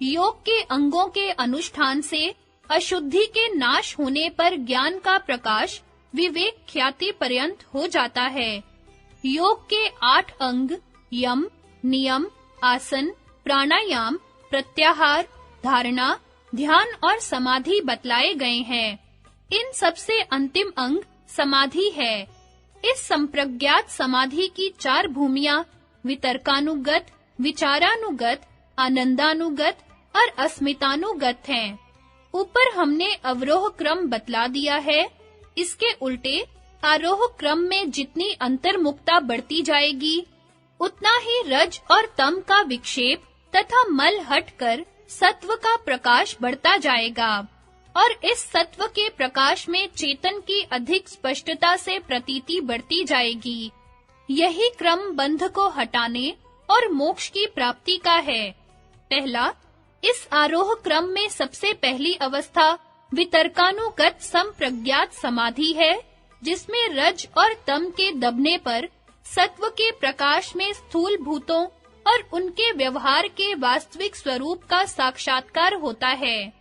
योग के अंगों के अनुष्ठान से अशुद्धि के नाश होने पर ज्ञान का प्रकाश विवेक ख्याति पर्यंत हो जाता है। योग के 8 अंग यम, नियम, आसन, प्राणायाम, प्रत्याहार, धारणा, ध्यान और समाधि बतलाए गए हैं। इन सबसे अंतिम अंग समाधि है। इस संप्रज्ञात समाधि की 4 भूमियां वितर्कानुगत, विचारानुगत, आनंदानुगत और अस्मितानुगत हैं। ऊपर हमने अवरोह क्रम बतला दिया है। इसके उल्टे आरोह क्रम में जितनी अंतर्मुखता बढ़ती जाएगी, उतना ही रज और तम का विक्षेप तथा मल हटकर सत्व का प्रकाश बढ़ता जाएगा और इस सत्व के प्रकाश में चेतन की अधिक स्पष्टता से प्रतीति बढ़ती जाएगी। यही क्रम बंध को हटाने और मोक्ष की प्राप्ति का है। पहला, इस आरोह क्रम में सबसे पहली अवस्था वितर्कानुगत संप्रज्ञात समाधि है, जिसमें रज और तम के दबने पर सत्व के प्रकाश में स्थूल भूतों और उनके व्यवहार के वास्तविक स्वरूप का साक्षात्कार होता है।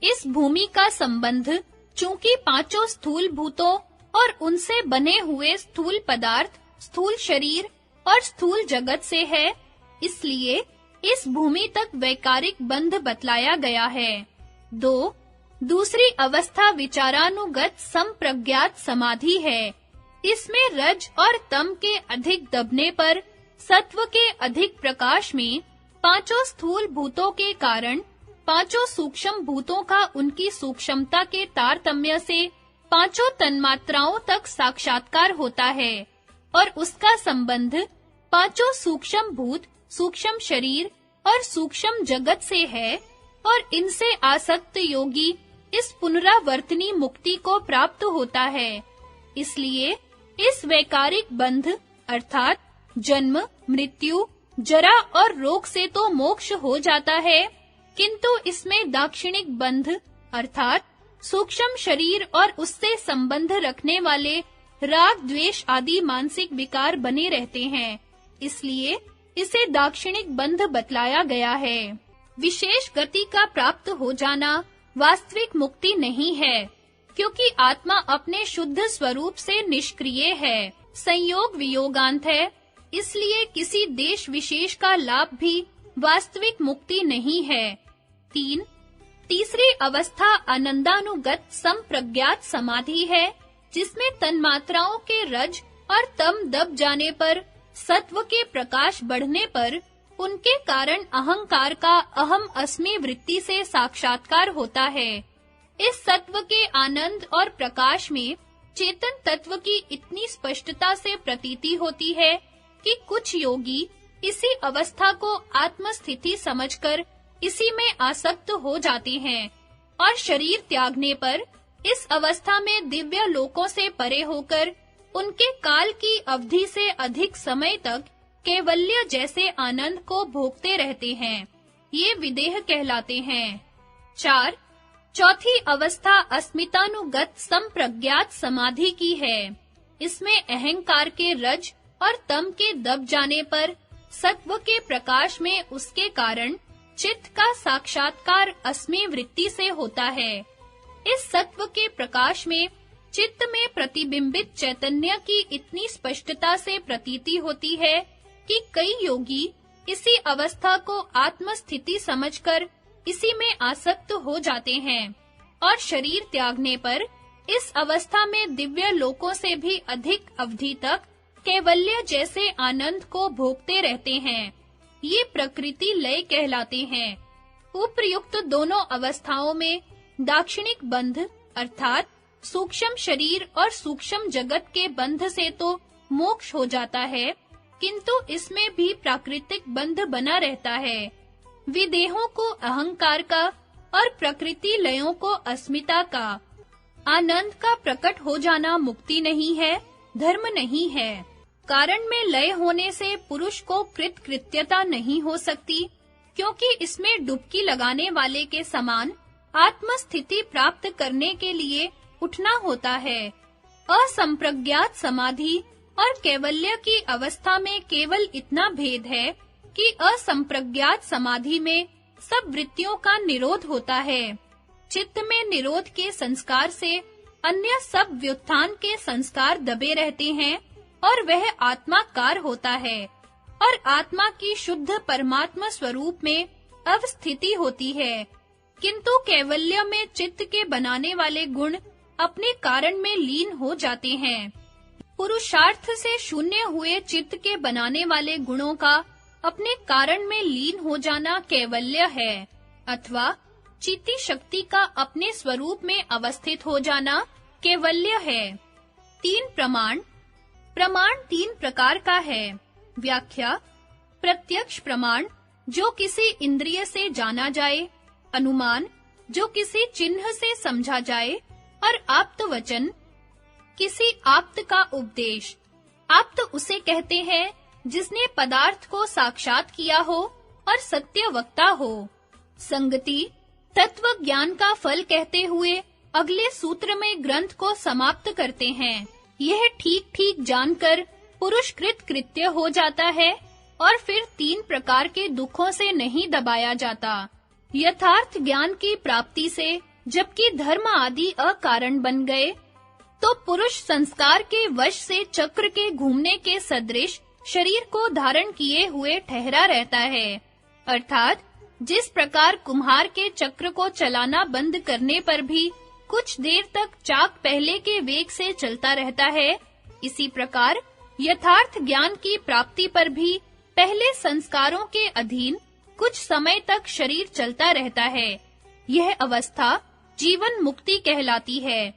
इस भूमि का संबंध चूंकि पांचों स्थूल भूतों और उनसे बने हुए स्थूल पदार्थ, स्थूल शरीर और स्थूल जगत से है, इसलिए इस भूमि तक वैकारिक बंध बतलाया गया है। 2. दूसरी अवस्था विचारानुगत संप्रज्ञात समाधि है। इसमें रज और तम के अधिक दबने पर सत्व के अधिक प्रकाश में पांचों स्थूल भूतों के कारण पांचों सूक्ष्म भूतों का उनकी सूक्ष्मता के तारतम्य से पांचों तन्मात्राओं तक साक्षात्कार होता है और उसका संबंध पांचों सूक्ष्म भूत, सूक्ष्म शरीर और सूक्ष्म जगत से है और इनसे आसक्त योगी इस पुनरावर्तनी मुक्ति को प्राप्त होता है। इसलिए इस वैकारिक बंध अर्थात जन्म, मृत्यु, जरा और रोग से तो मोक्ष हो जाता है, किंतु इसमें दाक्षिणिक बंध अर्थात सूक्ष्म शरीर और उससे संबंध रखने वाले राग, द्वेष आदि मानसिक विकार बने रहते हैं। इसलिए इसे दाक्षिणिक बंध बतलाया गया है। विशेष गति का प्राप्त हो जाना वास्तविक मुक्ति नहीं है, क्योंकि आत्मा अपने शुद्ध स्वरूप से निष्क्रिय है, संयोग वियोगांत है। इसलिए किसी देश विशेष का लाभ भी वास्तविक मुक्ति नहीं है। 3. तीसरी अवस्था आनंदानुगत संप्रज्ञात समाधि है, जिसमें तन्मात्राओं के रज और तम दब जाने पर सत्व के प्रकाश बढ़ने पर उनके कारण अहंकार का अहम अस्मि वृत्ति से साक्षात्कार होता है। इस सत्व के आनंद और प्रकाश में चेतन तत्व की इतनी स्पष्टता से प्रतीति होती है कि कुछ योगी इसी अवस्था को आत्मस्थिति समझकर इसी में आसक्त हो जाते हैं और शरीर त्यागने पर इस अवस्था में दिव्य लोकों से परे होकर उनके काल की अवधि से अधिक समय तक कैवल्य जैसे आनंद को भोगते रहते हैं। ये विदेह कहलाते हैं। 4. चौथी अवस्था अस्मितानुगत संप्रज्ञात समाधि की है। इसमें अहंकार के रज और तम के दब जाने पर सत्व के प्रकाश में उसके कारण चित्त का साक्षात्कार अस्मि वृत्ति से होता है। इस सत्व के प्रकाश में चित्त में प्रतिबिंबित चैतन्य की इतनी स्पष्टता से प्रतीति होती है कि कई योगी इसी अवस्था को आत्मस्थिति समझकर इसी में आसक्त हो जाते हैं और शरीर त्यागने पर इस अवस्था में दिव्य लोकों से भी अधिक अवधि तक कैवल्य जैसे आनंद को भोगते रहते हैं। ये प्रकृति लय कहलाते हैं। उपर्युक्त दोनों अवस्थाओं में दाक्षिणिक बंध अर्थात सूक्ष्म शरीर और सूक्ष्म जगत के बंध से तो मोक्ष हो जाता है, किंतु इसमें भी प्राकृतिक बंध बना रहता है। विदेहों को अहंकार का और प्रकृति लयों को अस्मिता का। आनंद का प्रकट हो जाना मुक्ति नहीं है, धर्म नहीं है। कारण में लय होने से पुरुष को कृतकृत्यता नहीं हो सकती, क्योंकि इसमें डुबकी लगाने वाले के समान आत्मस्थिति प्राप्त करने के लिए उठना होता है। असंप्रज्ञात समाधि और कैवल्य की अवस्था में केवल इतना भेद है कि असंप्रज्ञात समाधि में सब वृत्तियों का निरोध होता है। चित्त में निरोध के संस्कार से अन्य सब व्युत्थान के संस्कार दबे रहते हैं और वह आत्माकार होता है और आत्मा की शुद्ध परमात्मा स्वरूप में अवस्थिति होती है। किंतु कैवल्य में चित्त के बनाने वाले गुण अपने कारण में लीन हो जाते हैं। पुरुषार्थ से शून्य हुए चित्त के बनाने वाले गुणों का अपने कारण में लीन हो जाना कैवल्य है, अथवा चित्ती शक्ति का अपने स्वरूप में अवस्थित हो जाना कैवल्य है। तीन प्रमाण 3 प्रकार का है। व्याख्या: प्रत्यक्ष प्रमाण जो किसी इंद्रिय से जाना जाए, अनुमान जो किसी चिन्ह से समझा जाए, और आप्त वचन किसी आप्त का उपदेश। आप्त उसे कहते हैं जिसने पदार्थ को साक्षात किया हो और सत्य वक्ता हो। संगति तत्व ज्ञान का फल कहते हुए अगले सूत्र में ग्रंथ को समाप्त करते हैं। यह ठीक-ठीक जानकर पुरुष कृत कृत्य हो जाता है और फिर 3 प्रकार के दुखों से नहीं दबाया जाता। यथार्थ ज्ञान की प्राप्ति से जबकि धर्म आदि अकारण बन गए, तो पुरुष संस्कार के वश से चक्र के घूमने के सदृश शरीर को धारण किए हुए ठहरा रहता है। अर्थात जिस प्रकार कुम्हार के चक्र को चलाना बंद करने पर भी कुछ देर तक चाक पहले के वेग से चलता रहता है, इसी प्रकार यथार्थ ज्ञान की प्राप्ति पर भी पहले संस्कारों के अधीन कुछ समय तक शरीर चलता रहता है। यह अवस्था जीवन मुक्ति कहलाती है।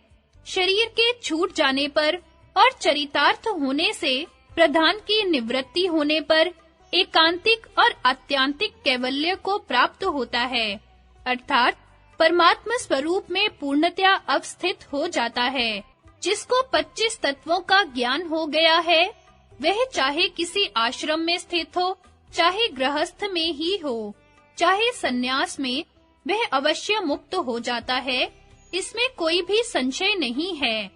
शरीर के छूट जाने पर और चरितार्थ होने से प्रधान की निवृत्ति होने पर एकांतिक और आत्यांतिक कैवल्य को प्राप्त होता है, अर्थात परमात्मा स्वरूप में पूर्णतया अवस्थित हो जाता है। जिसको 25 तत्वों का ज्ञान हो गया है, वह चाहे किसी आश्रम में स्थित हो, चाहे गृहस्थ में ही हो, चाहे सन्यास में, वह अवश्य मुक्त हो जाता है। इसमें कोई भी संशय नहीं है।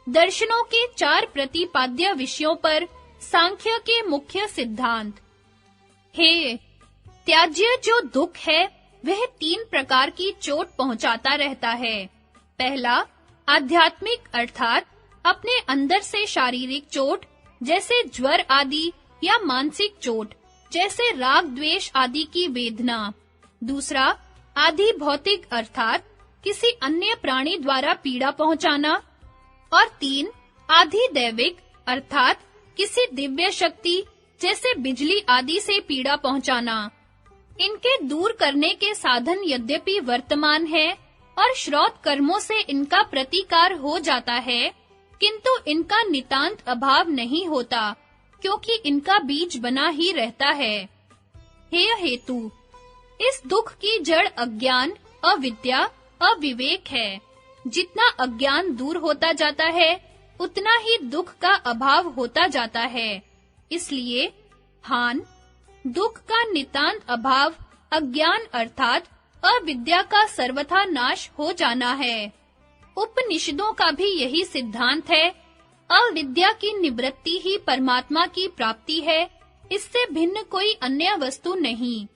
दर्शनों के 4 प्रतिपाद्य विषयों पर सांख्य के मुख्य सिद्धांत। हे, त्याज्य जो दुख है वह 3 प्रकार की चोट पहुंचाता रहता है। पहला, आध्यात्मिक अर्थात अपने अंदर से शारीरिक चोट जैसे ज्वर आदि, या मानसिक चोट जैसे राग द्वेष आदि की वेदना। दूसरा, आधि भौतिक अर्थात किसी अन्य प्राणी द्वारा पीड़ा पहुंचाना। और 3, आधि दैविक अर्थात किसी दिव्य शक्ति जैसे बिजली आदि से पीड़ा पहुंचाना। इनके दूर करने के साधन यद्यपि वर्तमान है और श्रौत कर्मों से इनका प्रतिकार हो जाता है, किंतु इनका नितांत अभाव नहीं होता, क्योंकि इनका बीज बना ही रहता है। हे हेतु, इस दुख की जड़ अज्ञान, अविद्या, अविवेक है। जितना अज्ञान दूर होता जाता है, उतना ही दुख का अभाव होता जाता है। इसलिए हान, दुख का नितांत अभाव अज्ञान अर्थात अविद्या का सर्वथा नाश हो जाना है। उपनिषदों का भी यही सिद्धांत है। अविद्या की निवृत्ति ही परमात्मा की प्राप्ति है, इससे भिन्न कोई अन्य वस्तु नहीं।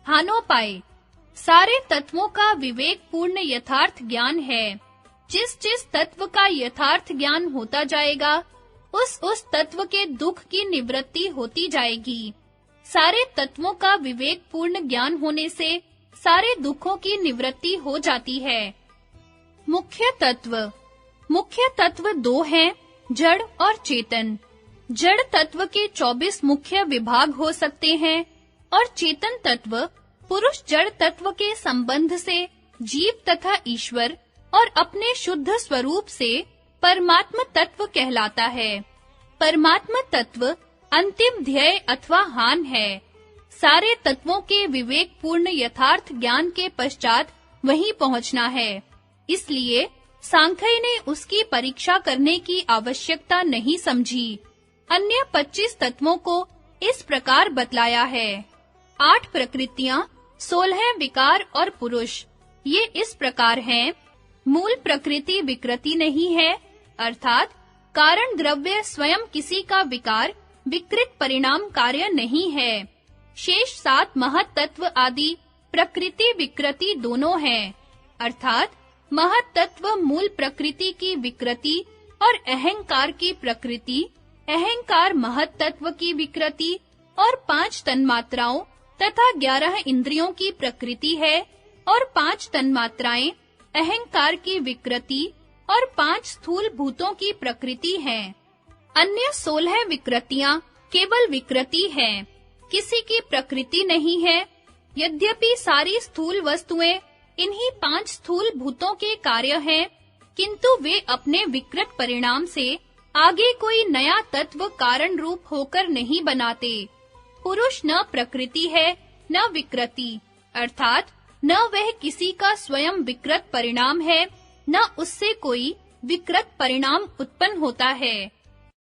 हानोपाय, सारे तत्वों का विवेक पूर्ण यथार्थ ज्ञान है। जिस तत्व का यथार्थ ज्ञान होता जाएगा, उस तत्व के दुख की निवृत्ति होती जाएगी। सारे तत्वों का विवेक पूर्ण ज्ञान होने से सारे दुखों की निवृत्ति हो जाती है। मुख्य तत्व 2 हैं, जड़ और चेतन। जड़ तत्व के 24 मुख्य विभाग हो सकते हैं और चेतन तत्व पुरुष जड़ तत्व के संबंध से जीव तथा ईश्वर और अपने शुद्ध स्वरूप से परमात्म तत्व कहलाता है। परमात्म तत्व अंतिम ध्येय अथवा हान है। सारे तत्वों के विवेक पूर्ण यथार्थ ज्ञान के पश्चात वहीं पहुंचना है। इसलिए सांख्य ने उसकी परीक्षा करने की आवश्यकता नहीं समझी। अन्य 25 तत्वों को इस प्रकार बतलाया है। 8 प्रकृतियां, 16 विकार और पुरुष। ये इस प्रकार हैं। मूल प्रकृति विकृति नहीं है, अर्थात कारण द्रव्य स्वयं किसी का विकार विकृत परिणाम कार्य नहीं है। शेष 7 महत तत्व आदि प्रकृति विकृति दोनों हैं, अर्थात महत तत्व मूल प्रकृति की विकृति और अहंकार की प्रकृति, अहंकार महत तत्व की विकृति और 5 तन्मात्राओं तथा 11 इंद्रियों की प्रकृति है और 5 तन्मात्राएं अहंकार की विकृति और 5 स्थूल भूतों की प्रकृति हैं। अन्य 16 विकृतियां केवल विकृति हैं, किसी की प्रकृति नहीं है। यद्यपि सारी स्थूल वस्तुएं इन्हीं 5 स्थूल भूतों के कार्य हैं, किंतु वे अपने विकृत परिणाम से आगे कोई नया तत्व कारण रूप होकर नहीं बनाते। पुरुष न प्रकृति है न विकृति, अर्थात न वह किसी का स्वयं विकृत परिणाम है, न उससे कोई विकृत परिणाम उत्पन्न होता है।